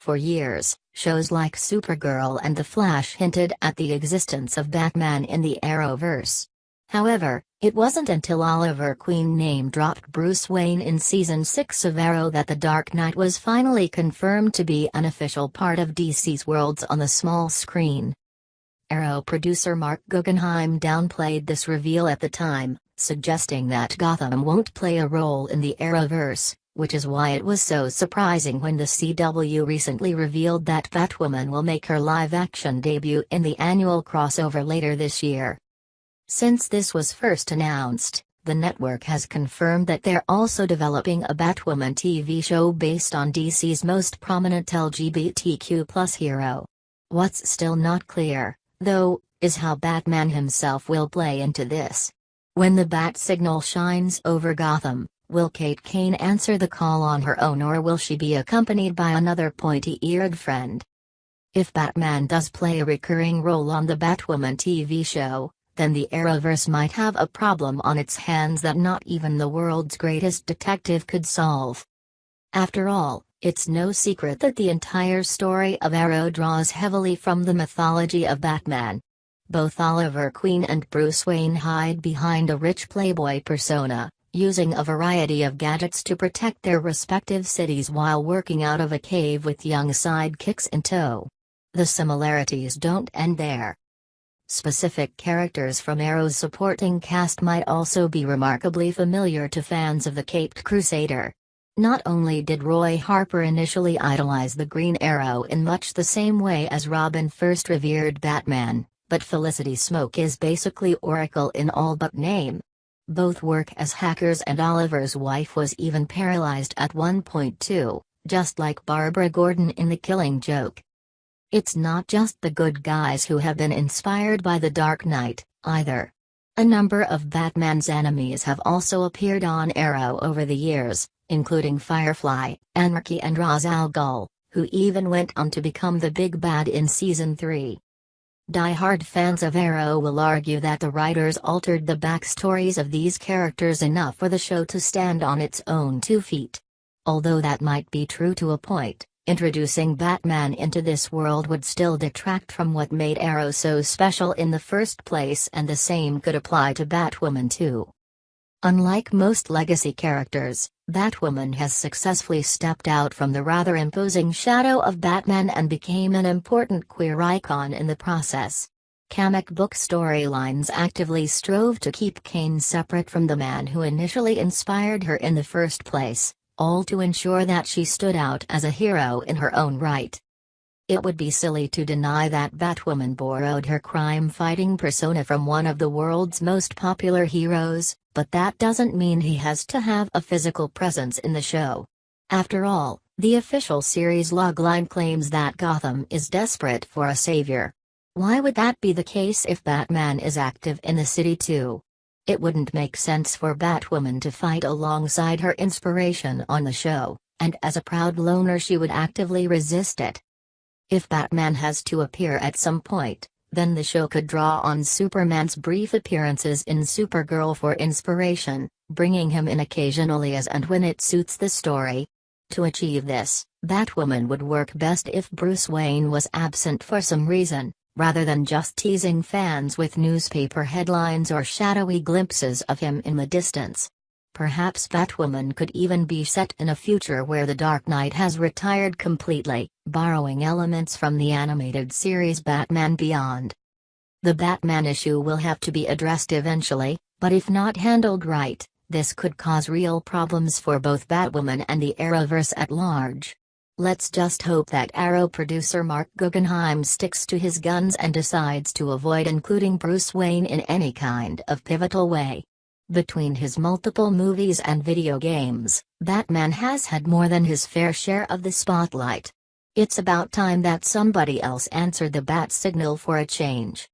For years, shows like Supergirl and The Flash hinted at the existence of Batman in the Arrowverse. However, it wasn't until Oliver Queen name-dropped Bruce Wayne in Season 6 of Arrow that the Dark Knight was finally confirmed to be an official part of DC's worlds on the small screen. Arrow producer Mark Guggenheim downplayed this reveal at the time, suggesting that Gotham won't play a role in the Arrowverse, which is why it was so surprising when the CW recently revealed that Batwoman will make her live-action debut in the annual crossover later this year. Since this was first announced, the network has confirmed that they're also developing a Batwoman TV show based on DC's most prominent LGBTQ+ hero. What's still not clear, though, is how Batman himself will play into this. When the bat signal shines over Gotham, will Kate Kane answer the call on her own, or will she be accompanied by another pointy-eared friend? If Batman does play a recurring role on the Batwoman TV show, then the Arrowverse might have a problem on its hands that not even the world's greatest detective could solve. After all, it's no secret that the entire story of Arrow draws heavily from the mythology of Batman. Both Oliver Queen and Bruce Wayne hide behind a rich playboy persona, using a variety of gadgets to protect their respective cities while working out of a cave with young sidekicks in tow. The similarities don't end there. Specific characters from Arrow's supporting cast might also be remarkably familiar to fans of the Caped Crusader. Not only did Roy Harper initially idolize the Green Arrow in much the same way as Robin first revered Batman, but Felicity Smoke is basically Oracle in all but name. Both work as hackers, and Oliver's wife was even paralyzed at one point too, just like Barbara Gordon in The Killing Joke. It's not just the good guys who have been inspired by the Dark Knight, either. A number of Batman's enemies have also appeared on Arrow over the years, including Firefly, Anarchy and Ra's al Ghul, who even went on to become the big bad in Season 3. Die-hard fans of Arrow will argue that the writers altered the backstories of these characters enough for the show to stand on its own 2 feet. Although that might be true to a point, introducing Batman into this world would still detract from what made Arrow so special in the first place, and the same could apply to Batwoman too. Unlike most legacy characters, Batwoman has successfully stepped out from the rather imposing shadow of Batman and became an important queer icon in the process. Comic book storylines actively strove to keep Kane separate from the man who initially inspired her in the first place, all to ensure that she stood out as a hero in her own right. It would be silly to deny that Batwoman borrowed her crime-fighting persona from one of the world's most popular heroes, but that doesn't mean he has to have a physical presence in the show. After all, the official series logline claims that Gotham is desperate for a savior. Why would that be the case if Batman is active in the city too? It wouldn't make sense for Batwoman to fight alongside her inspiration on the show, and as a proud loner she would actively resist it. If Batman has to appear at some point, then the show could draw on Superman's brief appearances in Supergirl for inspiration, bringing him in occasionally as and when it suits the story. To achieve this, Batwoman would work best if Bruce Wayne was absent for some reason, rather than just teasing fans with newspaper headlines or shadowy glimpses of him in the distance. Perhaps Batwoman could even be set in a future where the Dark Knight has retired completely, borrowing elements from the animated series Batman Beyond. The Batman issue will have to be addressed eventually, but if not handled right, this could cause real problems for both Batwoman and the Arrowverse at large. Let's just hope that Arrow producer Mark Guggenheim sticks to his guns and decides to avoid including Bruce Wayne in any kind of pivotal way. Between his multiple movies and video games, Batman has had more than his fair share of the spotlight. It's about time that somebody else answered the bat signal for a change.